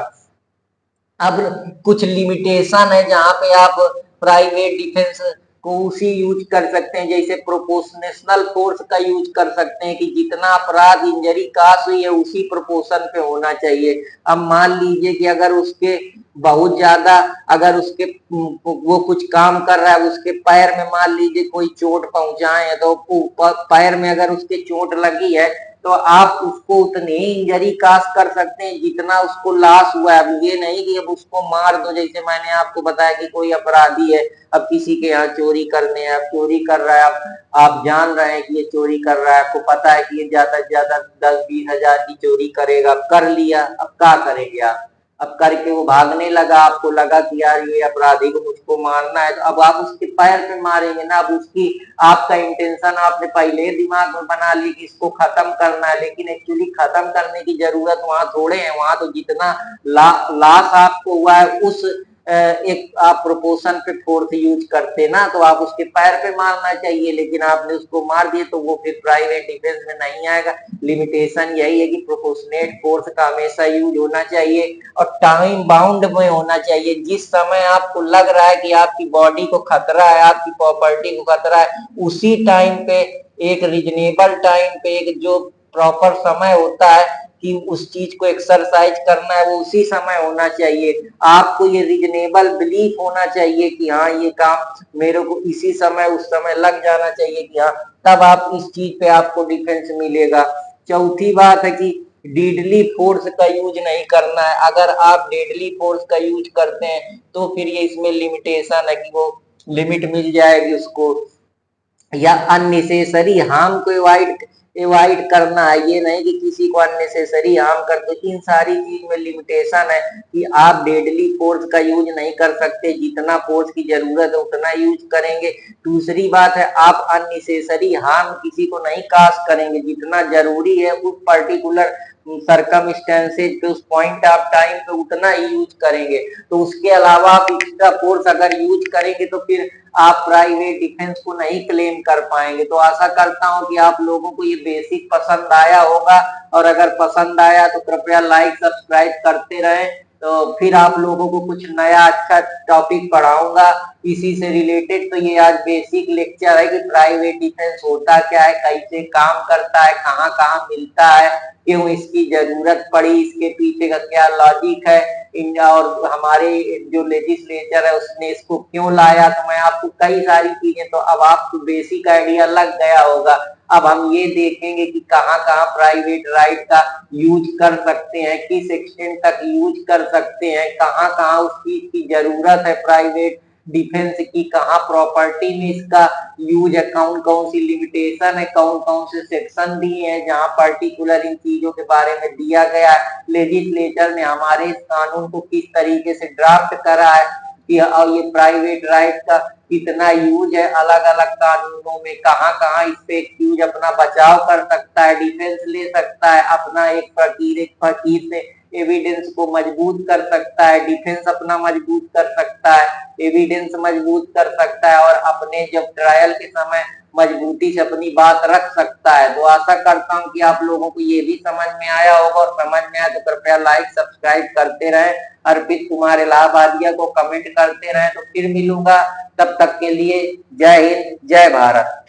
अब कुछ लिमिटेशन है जहां पे आप प्राइवेट डिफेंस को उसी यूज कर सकते हैं, जैसे प्रोपोर्शनल फोर्स का यूज कर सकते हैं कि जितना अपराध इंजरी कास हुई है उसी प्रोपोर्शन पे होना चाहिए। अब मान लीजिए कि अगर उसके बहुत ज्यादा, अगर उसके वो कुछ काम कर रहा है, उसके पैर में मान लीजिए कोई चोट पहुंचाए, तो पैर में अगर उसके चोट लगी है तो आप उसको उतनी ही इंजरी कास कर सकते हैं जितना उसको लॉस हुआ है। अब ये नहीं कि अब उसको मार दो, जैसे मैंने आपको बताया कि कोई अपराधी है, अब किसी के यहाँ चोरी करने है, अब चोरी कर रहा है, आप जान रहे हैं कि ये चोरी कर रहा है, आपको पता है कि ये ज्यादा से ज्यादा 10-20 हजार की चोरी करेगा, कर लिया, अब क्या करेंगे आप? अब करके वो भागने लगा, आपको लगा कि यार ये अपराधी को मुझको मारना है, तो अब आप उसके पैर पे मारेंगे ना। अब उसकी, आपका इंटेंशन आपने पहले दिमाग में बना ली कि इसको खत्म करना है, लेकिन एक्चुअली खत्म करने की जरूरत वहां थोड़े है, वहां तो जितना लाश आपको हुआ है उस एक आप प्रोपोर्शन पे फोर्स यूज करते ना, तो आप उसके पैर पे मारना चाहिए, लेकिन आपने उसको मार दिए, तो वो फिर प्राइवेट डिफेंस में नहीं आएगा। लिमिटेशन यही है कि प्रोपोर्शनेट फोर्स का हमेशा यूज होना चाहिए और टाइम बाउंड में होना चाहिए। जिस समय आपको लग रहा है कि आपकी बॉडी को खतरा है, आपकी प्रॉपर्टी को खतरा है, उसी टाइम पे, एक रीजनेबल टाइम पे, एक जो प्रॉपर समय होता है कि उस चीज को एक्सरसाइज करना है, वो उसी समय होना चाहिए। आपको ये रीजनेबल बिलीफ होना चाहिए कि हाँ ये काम मेरे को इसी समय उस समय लग जाना चाहिए कि हाँ, तब आप इस चीज पे आपको डिफेंस मिलेगा। चौथी बात है कि डेडली फोर्स का यूज नहीं करना है। अगर आप डेडली फोर्स का यूज करते हैं तो फिर ये इसमें लिमिटेशन है कि वो लिमिट मिल जाएगी उसको। या अननेसेसरी हार्म को अवॉइड करना है, ये नहीं कि किसी को अननेसेसरी हार्म कर दो। इन सारी चीज में लिमिटेशन है कि आप डेडली फोर्स का यूज नहीं कर सकते, जितना फोर्स की जरूरत है उतना यूज करेंगे। दूसरी बात है, आप अननेसेसरी हार्म किसी को नहीं काज करेंगे, जितना जरूरी है उस पर्टिकुलर सरकमस्टेंसेज पे, उस पॉइंट ऑफ टाइम पे उतना ही यूज करेंगे। तो उसके अलावा आप एक्स्ट्रा फोर्स अगर यूज करेंगे तो फिर आप प्राइवेट डिफेंस को नहीं क्लेम कर पाएंगे। तो आशा करता हूं कि आप लोगों को ये बेसिक पसंद आया होगा, और अगर पसंद आया तो कृपया लाइक सब्सक्राइब करते रहें। तो फिर आप लोगों को कुछ नया अच्छा टॉपिक पढ़ाऊंगा इसी से रिलेटेड। तो ये आज बेसिक लेक्चर है कि प्राइवेट डिफेंस होता क्या है, कैसे काम करता है, कहाँ कहाँ मिलता है, क्यों इसकी जरूरत पड़ी, इसके पीछे का क्या लॉजिक है, और हमारे जो लेजिस्लेचर है उसने इसको क्यों लाया। तो मैं आपको कई सारी चीजें, तो अब आपको बेसिक आइडिया लग गया होगा। अब हम ये देखेंगे कि कहाँ कहाँ प्राइवेट राइट का यूज कर सकते हैं, किस एक्सटेंट तक यूज कर सकते हैं, कहाँ कहाँ उस चीज की जरूरत है प्राइवेट डिफेंस की, कहाँ प्रॉपर्टी में इसका यूज है, कौन कौन सी लिमिटेशन है, कौन कौन से सेक्शन दिए हैं जहाँ पर्टिकुलर इन चीजों के बारे में दिया गया है। लेजिस्लेचर ने हमारे इस कानून को किस तरीके से ड्राफ्ट करा है कि और ये प्राइवेट राइट का कितना यूज है अलग अलग कानूनों में, कहाँ कहाँ इस पे यूज अपना बचाव कर सकता है, डिफेंस ले सकता है, अपना एक फकीर से एविडेंस को मजबूत कर सकता है, डिफेंस अपना मजबूत कर सकता है, एविडेंस मजबूत कर सकता है और अपने जब ट्रायल के समय मजबूती से अपनी बात रख सकता है। तो आशा करता हूँ कि आप लोगों को ये भी समझ में आया होगा, और समझ में आया तो कृपया लाइक सब्सक्राइब करते रहें। अर्पित कुमार इलाहाबादिया को कमेंट करते रहें। तो फिर मिलूंगा, तब तक के लिए जय हिंद, जय भारत।